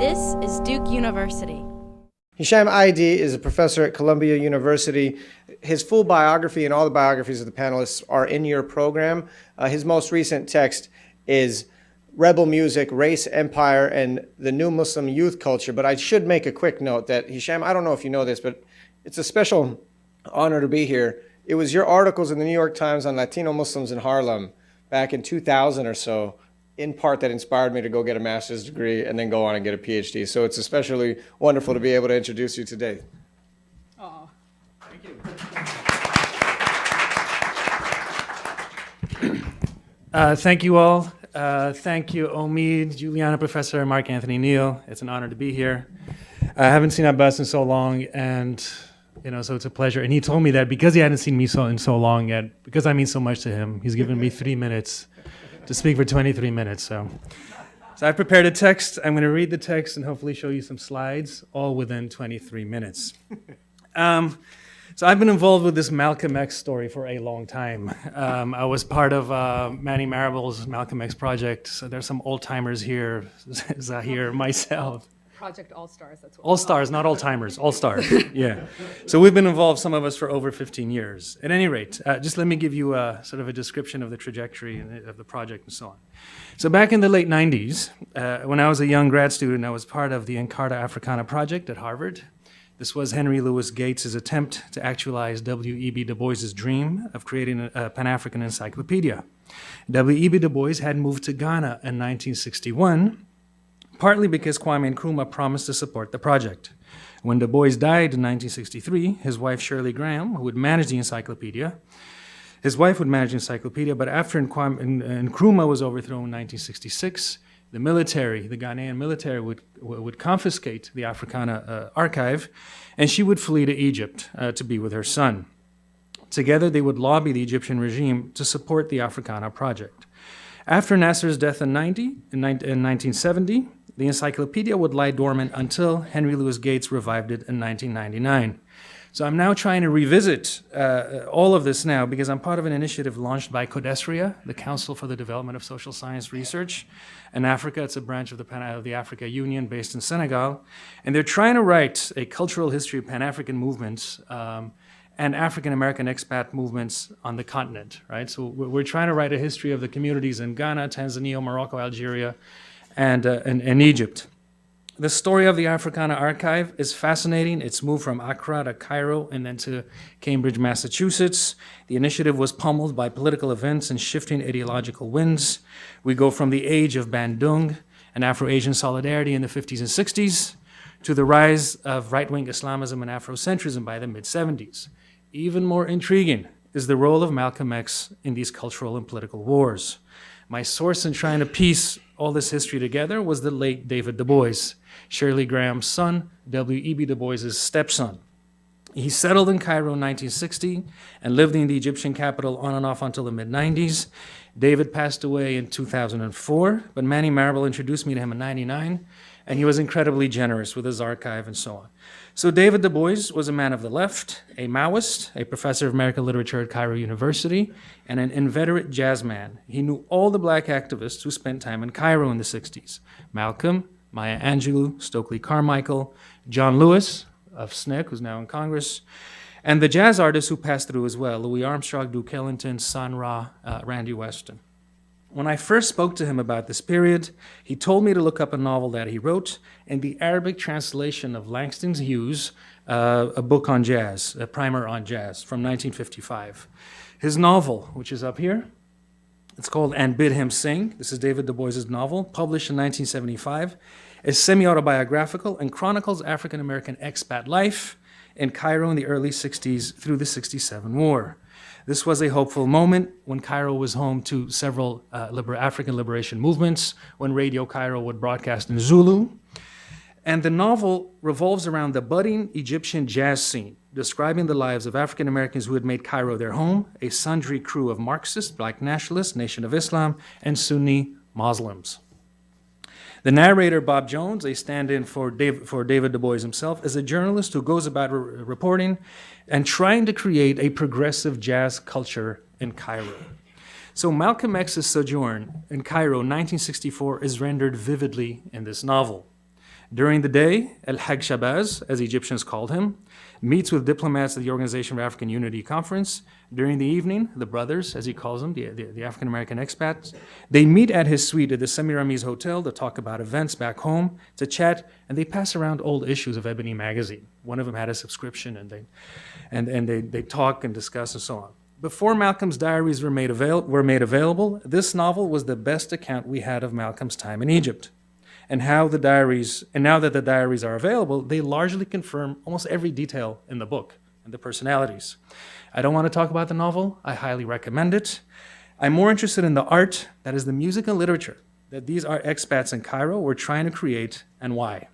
This is Duke University. Hisham Aidi is a professor at Columbia University. His full biography and all the biographies of the panelists are in your program. His most recent text is Rebel Music, Race, Empire, and the New Muslim Youth Culture. But I should make a quick note that, Hisham, I don't know if you know this, but it's a special honor to be here. It was your articles in the New York Times on Latino Muslims in Harlem back in 2000 or so, in part, that inspired me to go get a master's degree and then go on and get a PhD. So it's especially wonderful to be able to introduce you today. Oh, thank you. Thank you all. Thank you, Omid, Juliana, Professor, Mark Anthony Neal. It's an honor to be here. I haven't seen Abbas in so long, and so it's a pleasure. And he told me that because he hadn't seen me in so long yet, because I mean so much to him, he's given me 3 minutes to speak for 23 minutes. So I've prepared a text. I'm going to read the text and hopefully show you some slides, all within 23 minutes. So I've been involved with this Malcolm X story for a long time. I was part of Manny Marable's Malcolm X project. So there's some old-timers here, Zahir, myself. Project All-Stars, that's what All-Stars, not all-timers, all-stars, yeah. So we've been involved, some of us, for over 15 years. At any rate, just let me give you sort of a description of the trajectory of the project and so on. So back in the late 90s, when I was a young grad student, I was part of the Encarta Africana project at Harvard. This was Henry Louis Gates' attempt to actualize W.E.B. Du Bois's dream of creating a Pan-African encyclopedia. W.E.B. Du Bois had moved to Ghana in 1961, partly because Kwame Nkrumah promised to support the project. When Du Bois died in 1963, his wife Shirley Graham, who would manage the encyclopedia, but after Nkrumah was overthrown in 1966, the Ghanaian military would confiscate the Africana archive, and she would flee to Egypt to be with her son. Together, they would lobby the Egyptian regime to support the Africana project. After Nasser's death in 1970, the encyclopedia would lie dormant until Henry Louis Gates revived it in 1999. So I'm now trying to revisit all of this now because I'm part of an initiative launched by CODESRIA, the Council for the Development of Social Science Research in Africa. It's a branch of the Africa Union based in Senegal. And they're trying to write a cultural history of Pan-African movements and African-American expat movements on the continent, right? So we're trying to write a history of the communities in Ghana, Tanzania, Morocco, Algeria, and Egypt. The story of the Africana Archive is fascinating. It's moved from Accra to Cairo and then to Cambridge, Massachusetts. The initiative was pummeled by political events and shifting ideological winds. We go from the age of Bandung and Afro-Asian solidarity in the 50s and 60s to the rise of right-wing Islamism and Afrocentrism by the mid-70s. Even more intriguing is the role of Malcolm X in these cultural and political wars. My source in trying to piece all this history together was the late David Du Bois, Shirley Graham's son, W.E.B. Du Bois's stepson. He settled in Cairo in 1960 and lived in the Egyptian capital on and off until the mid-90s. David passed away in 2004, but Manny Marable introduced me to him in 1999, and he was incredibly generous with his archive and so on. So David Du Bois was a man of the left, a Maoist, a professor of American literature at Cairo University, and an inveterate jazz man. He knew all the black activists who spent time in Cairo in the 60s. Malcolm, Maya Angelou, Stokely Carmichael, John Lewis of SNCC, who's now in Congress, and the jazz artists who passed through as well, Louis Armstrong, Duke Ellington, Sun Ra, Randy Weston. When I first spoke to him about this period, he told me to look up a novel that he wrote in the Arabic translation of Langston Hughes' a book on jazz, a primer on jazz from 1955. His novel, which is up here, it's called And Bid Him Sing. This is David Du Bois's novel, published in 1975. It's semi-autobiographical and chronicles African-American expat life in Cairo in the early 60s through the 67 war. This was a hopeful moment when Cairo was home to several African liberation movements, when Radio Cairo would broadcast in Zulu. And the novel revolves around the budding Egyptian jazz scene, describing the lives of African Americans who had made Cairo their home, a sundry crew of Marxists, black nationalists, Nation of Islam, and Sunni Muslims. The narrator, Bob Jones, a stand-in for David Du Bois himself, is a journalist who goes about reporting and trying to create a progressive jazz culture in Cairo. So Malcolm X's sojourn in Cairo in 1964 is rendered vividly in this novel. During the day, El-Hag Shabazz, as Egyptians called him, meets with diplomats at the Organization for African Unity Conference. During the evening, the brothers, as he calls them, the African-American expats, they meet at his suite at the Semiramis Hotel to talk about events back home, to chat, and they pass around old issues of Ebony magazine. One of them had a subscription, and they talk and discuss and so on. Before Malcolm's diaries were made available, this novel was the best account we had of Malcolm's time in Egypt. And now that the diaries are available, they largely confirm almost every detail in the book and the personalities. I don't want to talk about the novel. I highly recommend it. I'm more interested in the art, that is the music and literature, that these are expats in Cairo were trying to create and why.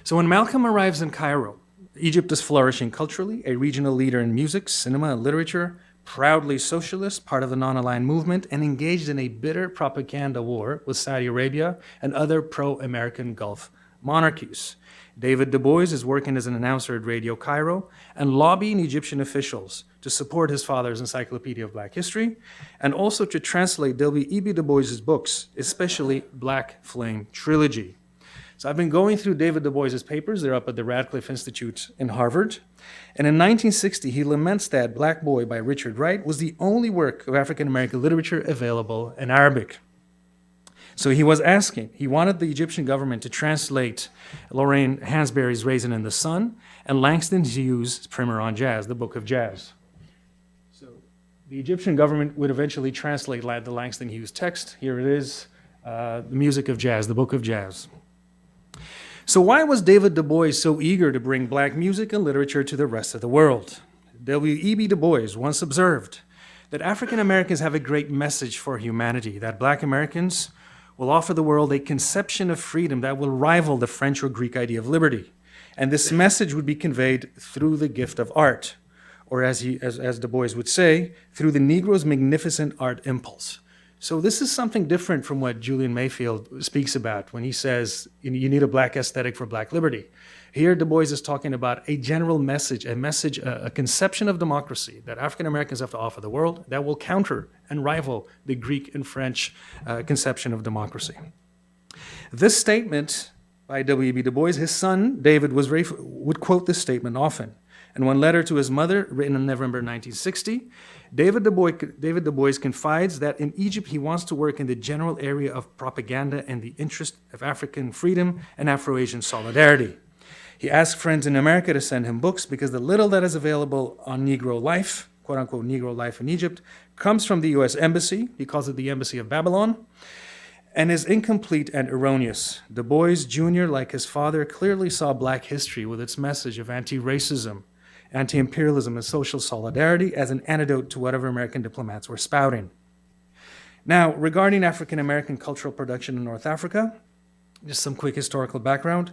So when Malcolm arrives in Cairo, Egypt is flourishing culturally, a regional leader in music, cinema, and literature, proudly socialist, part of the non-aligned movement, and engaged in a bitter propaganda war with Saudi Arabia and other pro-American Gulf monarchies. David Du Bois is working as an announcer at Radio Cairo and lobbying Egyptian officials to support his father's Encyclopedia of Black History and also to translate W.E.B. Du Bois's books, especially Black Flame Trilogy. So I've been going through David Du Bois's papers. They're up at the Radcliffe Institute in Harvard. And in 1960, he laments that Black Boy by Richard Wright was the only work of African-American literature available in Arabic. So he wanted the Egyptian government to translate Lorraine Hansberry's Raisin in the Sun and Langston Hughes' Primer on Jazz, the Book of Jazz. So the Egyptian government would eventually translate the Langston Hughes text. Here it is, the Music of Jazz, the Book of Jazz. So why was David Du Bois so eager to bring Black music and literature to the rest of the world? W.E.B. Du Bois once observed that African Americans have a great message for humanity, that Black Americans will offer the world a conception of freedom that will rival the French or Greek idea of liberty. And this message would be conveyed through the gift of art, or as Du Bois would say, through the Negro's magnificent art impulse. So this is something different from what Julian Mayfield speaks about when he says you need a Black aesthetic for Black liberty. Here, Du Bois is talking about a general message, a conception of democracy that African Americans have to offer the world that will counter and rival the Greek and French conception of democracy. This statement by W.E.B. Du Bois, his son David would quote this statement often. In one letter to his mother, written in November 1960, David Du Bois confides that in Egypt he wants to work in the general area of propaganda and the interest of African freedom and Afro-Asian solidarity. He asked friends in America to send him books because the little that is available on Negro life, quote-unquote Negro life in Egypt, comes from the U.S. Embassy, he calls it the Embassy of Babylon, and is incomplete and erroneous. Du Bois Jr., like his father, clearly saw Black history with its message of anti-racism, anti-imperialism, and social solidarity as an antidote to whatever American diplomats were spouting. Now, regarding African-American cultural production in North Africa, just some quick historical background.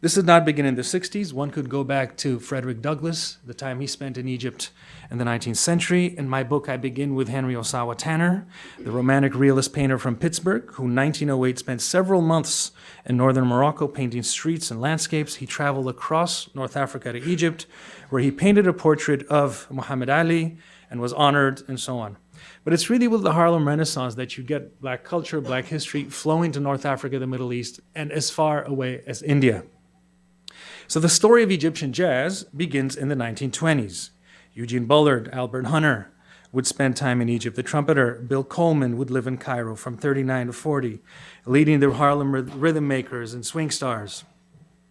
This did not begin in the 60s. One could go back to Frederick Douglass, the time he spent in Egypt in the 19th century. In my book, I begin with Henry Ossawa Tanner, the romantic realist painter from Pittsburgh, who in 1908 spent several months in northern Morocco painting streets and landscapes. He traveled across North Africa to Egypt, where he painted a portrait of Muhammad Ali and was honored and so on. But it's really with the Harlem Renaissance that you get Black culture, Black history flowing to North Africa, the Middle East, and as far away as India. So the story of Egyptian jazz begins in the 1920s. Eugene Bullard, Albert Hunter would spend time in Egypt. The trumpeter Bill Coleman would live in Cairo from 39 to 40, leading the Harlem rhythm makers and swing stars.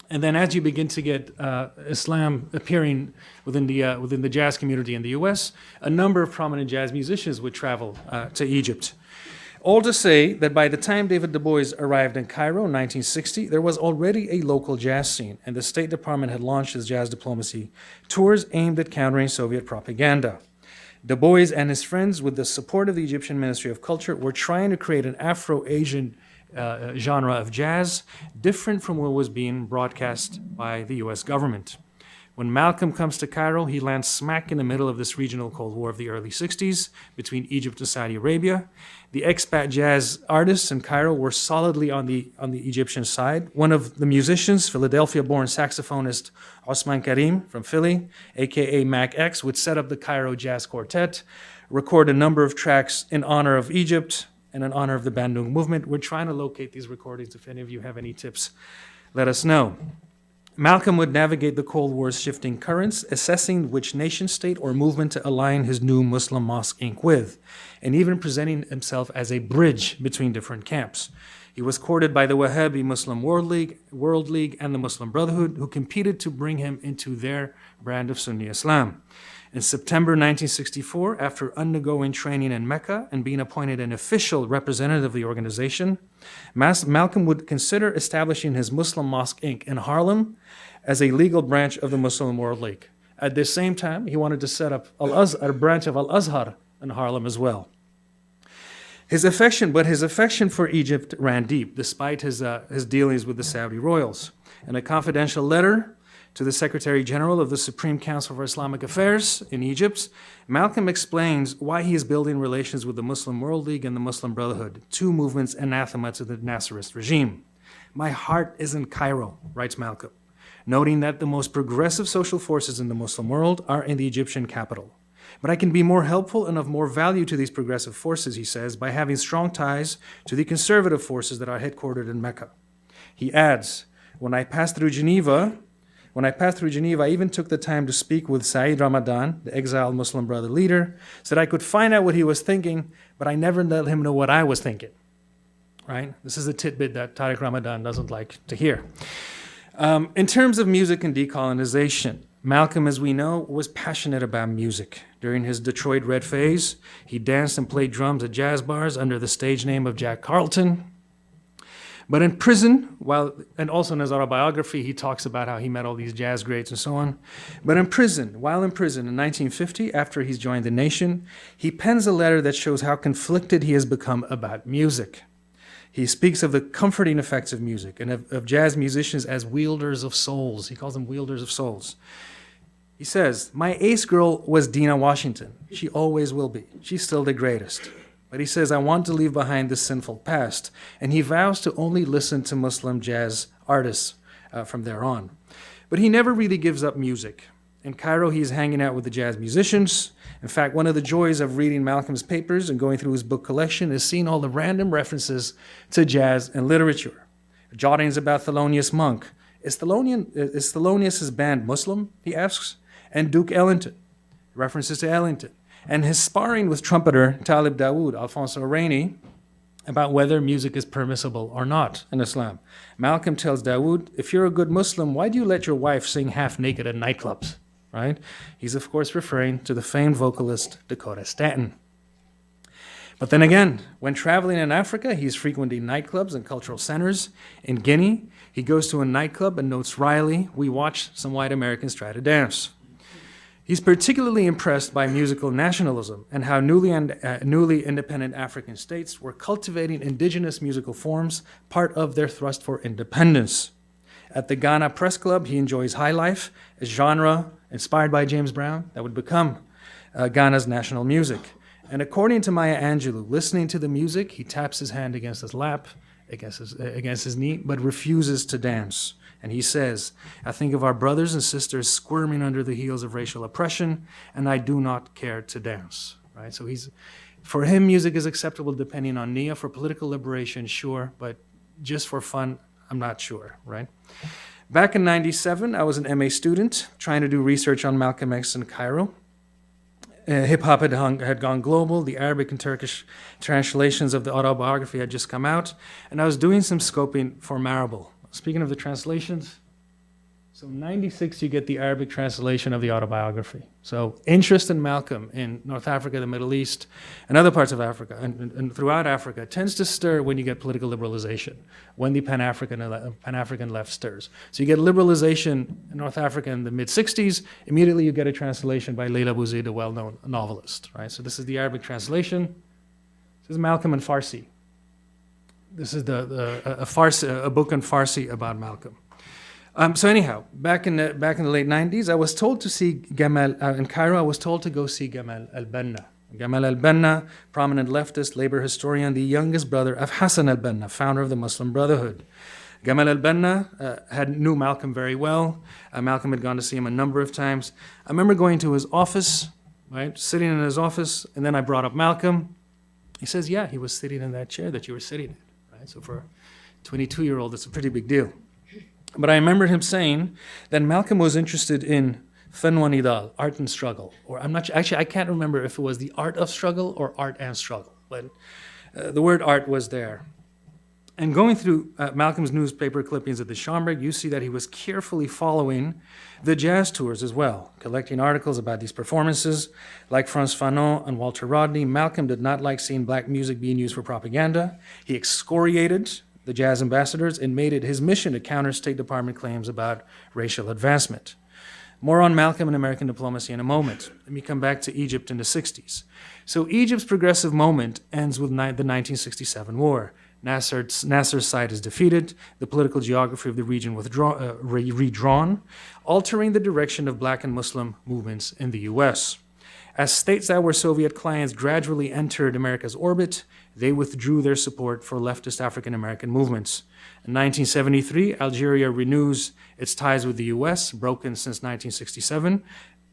And then as you begin to get Islam appearing within the jazz community in the US, a number of prominent jazz musicians would travel to Egypt. All to say that by the time David Du Bois arrived in Cairo in 1960, there was already a local jazz scene, and the State Department had launched its jazz diplomacy tours aimed at countering Soviet propaganda. Du Bois and his friends, with the support of the Egyptian Ministry of Culture, were trying to create an Afro-Asian genre of jazz, different from what was being broadcast by the US government. When Malcolm comes to Cairo, he lands smack in the middle of this regional Cold War of the early 60s between Egypt and Saudi Arabia. The expat jazz artists in Cairo were solidly on the Egyptian side. One of the musicians, Philadelphia-born saxophonist Osman Karim from Philly, aka Mac X, would set up the Cairo Jazz Quartet, record a number of tracks in honor of Egypt and in honor of the Bandung movement. We're trying to locate these recordings. If any of you have any tips, let us know. Malcolm would navigate the Cold War's shifting currents, assessing which nation state or movement to align his new Muslim Mosque Inc. with, and even presenting himself as a bridge between different camps. He was courted by the Wahhabi Muslim World League, and the Muslim Brotherhood, who competed to bring him into their brand of Sunni Islam. In September 1964, after undergoing training in Mecca and being appointed an official representative of the organization, Malcolm would consider establishing his Muslim Mosque Inc. in Harlem as a legal branch of the Muslim World League. At the same time, he wanted to set up a branch of Al-Azhar in Harlem as well. His affection for Egypt ran deep, despite his dealings with the Saudi royals. In a confidential letter to the Secretary General of the Supreme Council for Islamic Affairs in Egypt, Malcolm explains why he is building relations with the Muslim World League and the Muslim Brotherhood, two movements anathema to the Nasserist regime. "My heart is in Cairo," writes Malcolm, noting that the most progressive social forces in the Muslim world are in the Egyptian capital. "But I can be more helpful and of more value to these progressive forces," he says, "by having strong ties to the conservative forces that are headquartered in Mecca." He adds, When I passed through Geneva, I even took the time to speak with Saeed Ramadan, the exiled Muslim Brother leader, so that I could find out what he was thinking, but I never let him know what I was thinking." Right? This is a tidbit that Tariq Ramadan doesn't like to hear. In terms of music and decolonization, Malcolm, as we know, was passionate about music. During his Detroit Red phase, he danced and played drums at jazz bars under the stage name of Jack Carlton. But in prison, and also in his autobiography, he talks about how he met all these jazz greats and so on. But while in prison in 1950, after he's joined the nation, he pens a letter that shows how conflicted he has become about music. He speaks of the comforting effects of music and of jazz musicians as wielders of souls. He calls them wielders of souls. He says, "My ace girl was Dina Washington. She always will be. She's still the greatest." But he says, "I want to leave behind this sinful past." And he vows to only listen to Muslim jazz artists from there on. But he never really gives up music. In Cairo, he's hanging out with the jazz musicians. In fact, one of the joys of reading Malcolm's papers and going through his book collection is seeing all the random references to jazz and literature. Jottings about Thelonious Monk. Is Thelonious's band Muslim? He asks. And Duke Ellington. References to Ellington. And his sparring with trumpeter Talib Dawood, Alfonso Rainey, about whether music is permissible or not in Islam. Malcolm tells Dawood, "If you're a good Muslim, why do you let your wife sing half naked at nightclubs?" Right? He's, of course, referring to the famed vocalist Dakota Stanton. But then again, when traveling in Africa, he's frequenting nightclubs and cultural centers. In Guinea, he goes to a nightclub and notes Riley, "We watch some white Americans try to dance." He's particularly impressed by musical nationalism and how newly independent African states were cultivating indigenous musical forms, part of their thrust for independence. At the Ghana Press Club, he enjoys high life, a genre inspired by James Brown that would become Ghana's national music. And according to Maya Angelou, listening to the music, he taps his hand against his lap, against his knee, but refuses to dance. And he says, "I think of our brothers and sisters squirming under the heels of racial oppression, and I do not care to dance." Right? So for him, music is acceptable depending on Nia. For political liberation, sure, but just for fun, I'm not sure, right? Back in 97, I was an MA student trying to do research on Malcolm X in Cairo. Hip-hop had gone global. The Arabic and Turkish translations of the autobiography had just come out, and I was doing some scoping for Marable. Speaking of the translations, so 96 you get the Arabic translation of the autobiography. So interest in Malcolm in North Africa, the Middle East, and other parts of Africa, and throughout Africa, tends to stir when you get political liberalization, when the Pan-African left stirs. So you get liberalization in North Africa in the mid-60s, immediately you get a translation by Leila Bouzid, a well-known novelist. Right? So this is the Arabic translation. This is Malcolm in Farsi. This is a book in Farsi about Malcolm. So anyhow, back in the late 90s, I was told to see in Cairo, I was told to go see Gamal al-Banna. Gamal al-Banna, prominent leftist labor historian, the youngest brother of Hassan al-Banna, founder of the Muslim Brotherhood. Gamal al-Banna knew Malcolm very well. Malcolm had gone to see him a number of times. I remember going to his office, right, sitting in his office, and then I brought up Malcolm. He says, "Yeah, he was sitting in that chair that you were sitting in." Right? So for a 22-year-old, it's a pretty big deal. But I remember him saying that Malcolm was interested in fenwanidal, art and struggle, or I'm not actually I can't remember if it was the art of struggle or art and struggle, but the word art was there. And going through Malcolm's newspaper clippings at the Schomburg, you see that he was carefully following the jazz tours as well, collecting articles about these performances. Like Frantz Fanon and Walter Rodney, Malcolm did not like seeing black music being used for propaganda. He excoriated the jazz ambassadors and made it his mission to counter State Department claims about racial advancement. More on Malcolm and American diplomacy in a moment. Let me come back to Egypt in the 60s. So Egypt's progressive moment ends with the 1967 war. Nasser's side is defeated, the political geography of the region redrawn, altering the direction of black and Muslim movements in the US. As states that were Soviet clients gradually entered America's orbit, they withdrew their support for leftist African-American movements. In 1973, Algeria renews its ties with the US, broken since 1967,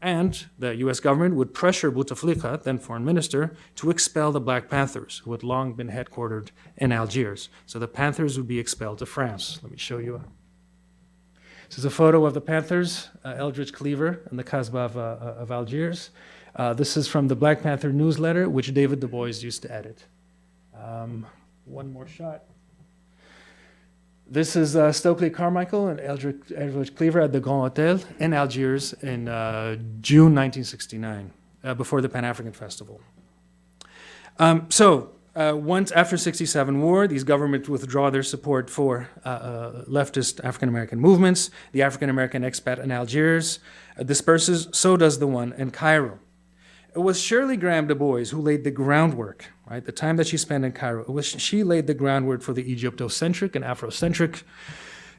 and the US government would pressure Bouteflika, then foreign minister, to expel the Black Panthers, who had long been headquartered in Algiers. So the Panthers would be expelled to France. Let me show you. This is a photo of the Panthers, Eldridge Cleaver in the Kasbah of Algiers. This is from the Black Panther newsletter, which David Du Bois used to edit. One more shot. This is Stokely Carmichael and Eldridge Cleaver at the Grand Hotel in Algiers in June 1969, before the Pan-African Festival. Once after 67 war, these governments withdraw their support for leftist African-American movements. The African-American expat in Algiers disperses, so does the one in Cairo. It was Shirley Graham Du Bois who laid the groundwork, right? The time that she spent in Cairo, she laid the groundwork for the Egyptocentric and Afrocentric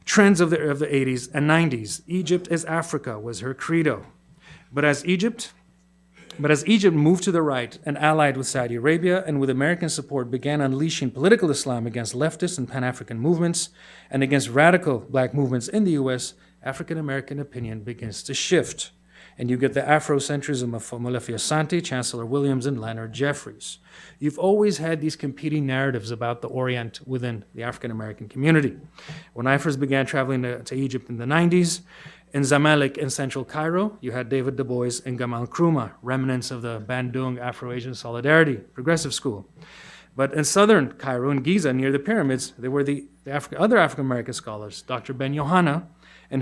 trends of the 80s and 90s. Egypt is Africa was her credo. But as Egypt moved to the right and allied with Saudi Arabia and with American support began unleashing political Islam against leftist and Pan-African movements and against radical black movements in the US, African-American opinion begins to shift. And you get the Afrocentrism of Molefi Asante, Chancellor Williams, and Leonard Jeffries. You've always had these competing narratives about the Orient within the African-American community. When I first began traveling to Egypt in the 90s, in Zamalek in central Cairo, you had David Du Bois and Gamal Nkrumah, remnants of the Bandung Afro-Asian Solidarity Progressive School. But in southern Cairo, in Giza, near the pyramids, there were the other African-American scholars, Dr. Ben Yohanna and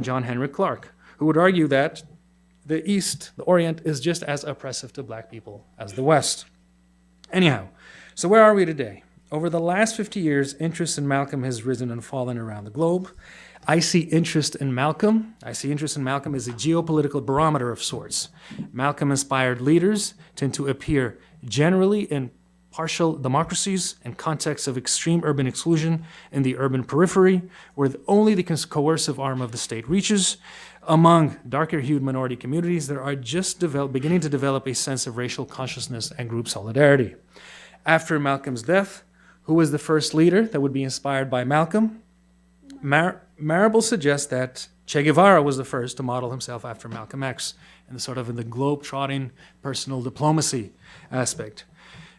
John Henry Clark, who would argue that the East, the Orient, is just as oppressive to black people as the West. Anyhow, so where are we today? Over the last 50 years, interest in Malcolm has risen and fallen around the globe. I see interest in Malcolm as a geopolitical barometer of sorts. Malcolm-inspired leaders tend to appear generally in partial democracies and contexts of extreme urban exclusion in the urban periphery, where only the coercive arm of the state reaches. Among darker-hued minority communities, there are just beginning to develop a sense of racial consciousness and group solidarity. After Malcolm's death, who was the first leader that would be inspired by Malcolm? Marable suggests that Che Guevara was the first to model himself after Malcolm X in the globe-trotting personal diplomacy aspect.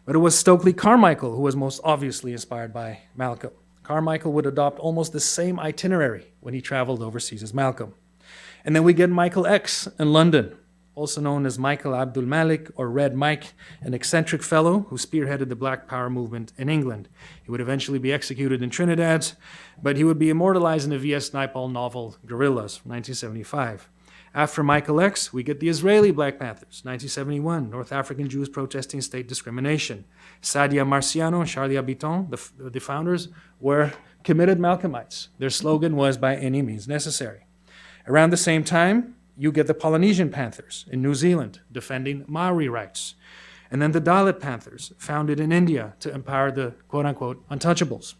But it was Stokely Carmichael who was most obviously inspired by Malcolm. Carmichael would adopt almost the same itinerary when he traveled overseas as Malcolm. And then we get Michael X in London, also known as Michael Abdul Malik or Red Mike, an eccentric fellow who spearheaded the Black Power movement in England. He would eventually be executed in Trinidad, but he would be immortalized in the V.S. Naipaul novel Guerrillas from 1975. After Michael X, we get the Israeli Black Panthers, 1971, North African Jews protesting state discrimination. Sadia Marciano and Charlie Habiton, the founders, were committed Malcolmites. Their slogan was, by any means necessary. Around the same time, you get the Polynesian Panthers in New Zealand defending Maori rights. And then the Dalit Panthers, founded in India to empower the quote-unquote untouchables.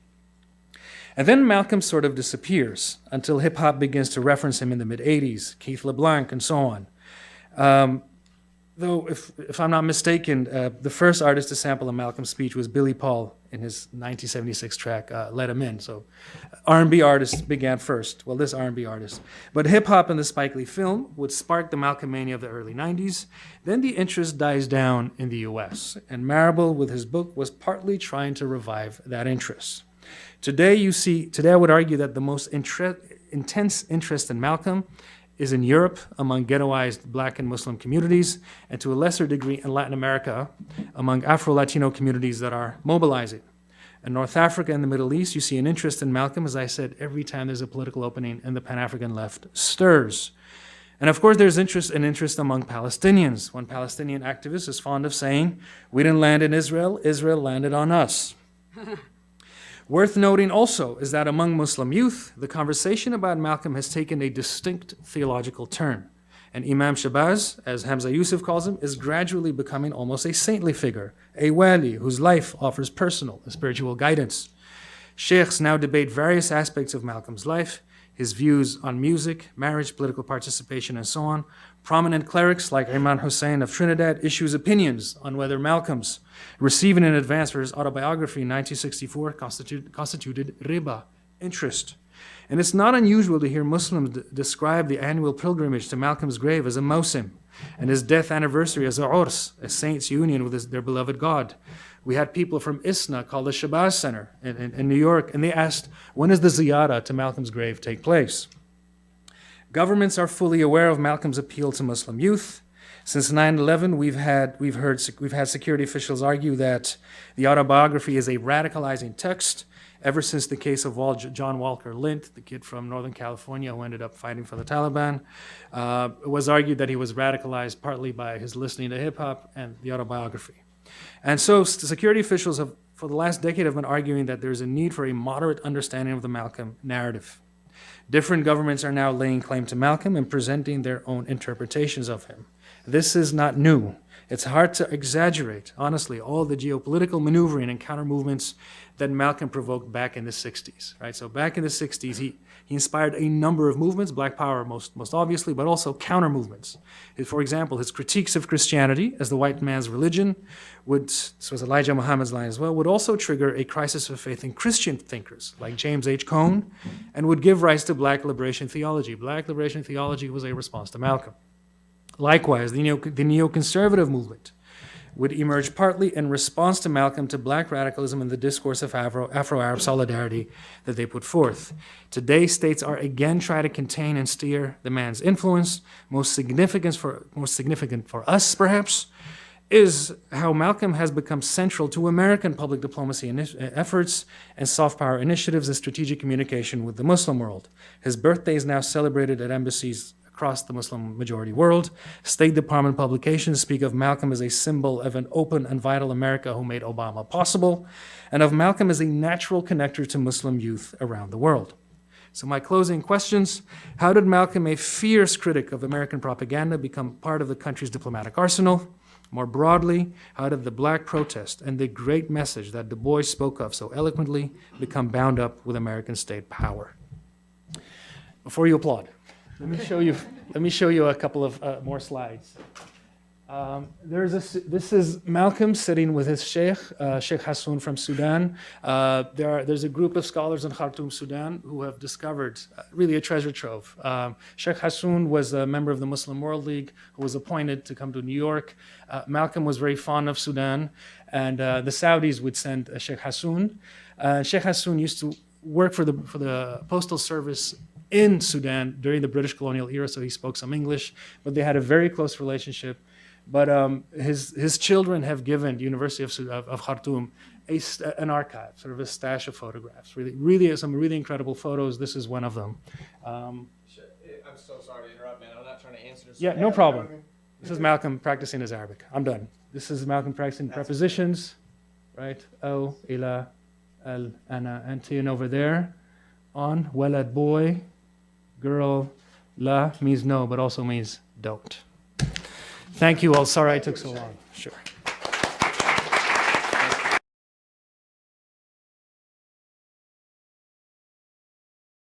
And then Malcolm sort of disappears until hip-hop begins to reference him in the mid-'80s, Keith LeBlanc and so on. Though, if I'm not mistaken, the first artist to sample a Malcolm speech was Billy Paul in his 1976 track, Let 'Em In. So R&B artists began first. Well, this R&B artist. But hip-hop and the Spike Lee film would spark the Malcolm mania of the early 90s. Then the interest dies down in the US. And Marable, with his book, was partly trying to revive that interest. Today I would argue that the most intense interest in Malcolm is in Europe among ghettoized Black and Muslim communities, and to a lesser degree in Latin America among Afro-Latino communities that are mobilizing. In North Africa and the Middle East, you see an interest in Malcolm, as I said, every time there's a political opening and the Pan-African left stirs. And of course, there's an interest among Palestinians. One Palestinian activist is fond of saying, we didn't land in Israel, Israel landed on us. Worth noting also is that among Muslim youth, the conversation about Malcolm has taken a distinct theological turn. And Imam Shabazz, as Hamza Yusuf calls him, is gradually becoming almost a saintly figure, a wali whose life offers personal and spiritual guidance. Sheikhs now debate various aspects of Malcolm's life, his views on music, marriage, political participation, and so on. Prominent clerics like Imam Hussein of Trinidad issues opinions on whether Malcolm's receiving in advance for his autobiography in 1964 constituted riba, interest. And it's not unusual to hear Muslims describe the annual pilgrimage to Malcolm's grave as a mawsim, and his death anniversary as a urs, a saint's union with their beloved God. We had people from ISNA called the Shabazz Center in New York, and they asked, when does the ziyarah to Malcolm's grave take place? Governments are fully aware of Malcolm's appeal to Muslim youth. Since 9/11, we've had security officials argue that the autobiography is a radicalizing text. Ever since the case of John Walker Lint, the kid from Northern California who ended up fighting for the Taliban, it was argued that he was radicalized partly by his listening to hip hop and the autobiography. And so security officials have, for the last decade, have been arguing that there's a need for a moderate understanding of the Malcolm narrative. Different governments are now laying claim to Malcolm and presenting their own interpretations of him. This is not new. It's hard to exaggerate, honestly, all the geopolitical maneuvering and counter movements that Malcolm provoked back in the 60s, right? So back in the 60s, he inspired a number of movements, Black Power most obviously, but also counter movements. For example, his critiques of Christianity as the white man's religion this was Elijah Muhammad's line as well, would also trigger a crisis of faith in Christian thinkers like James H. Cone, and would give rise to Black liberation theology. Black liberation theology was a response to Malcolm. Likewise, the neoconservative movement would emerge partly in response to Malcolm, to Black radicalism and the discourse of Afro-Arab solidarity that they put forth. Today, states are again trying to contain and steer the man's influence. Most significant for us, perhaps, is how Malcolm has become central to American public diplomacy efforts and soft power initiatives and strategic communication with the Muslim world. His birthday is now celebrated at embassies across the Muslim majority world. State Department publications speak of Malcolm as a symbol of an open and vital America who made Obama possible, and of Malcolm as a natural connector to Muslim youth around the world. So my closing questions: how did Malcolm, a fierce critic of American propaganda, become part of the country's diplomatic arsenal? More broadly, how did the Black protest and the great message that Du Bois spoke of so eloquently become bound up with American state power? Before you applaud, let me show you a couple of more slides. This is Malcolm sitting with his sheikh, Sheikh Hassoun from Sudan. There's a group of scholars in Khartoum, Sudan, who have discovered really a treasure trove. Sheikh Hassoun was a member of the Muslim World League who was appointed to come to New York. Malcolm was very fond of Sudan, and the Saudis would send Sheikh Hassoun. Sheikh Hassoun used to work for the Postal Service in Sudan during the British colonial era, so he spoke some English, but they had a very close relationship. But his children have given the University of Khartoum an archive, sort of a stash of photographs. Really, some really incredible photos. This is one of them. I'm so sorry to interrupt, man. I'm not trying to answer this. Yeah, no problem. This is Malcolm practicing his Arabic. I'm done. This is Malcolm practicing prepositions, right? O, ila, al, ana, anti, and over there. On, walad, boy, girl, la means no, but also means don't. Thank you all. Sorry I took so long. Sure.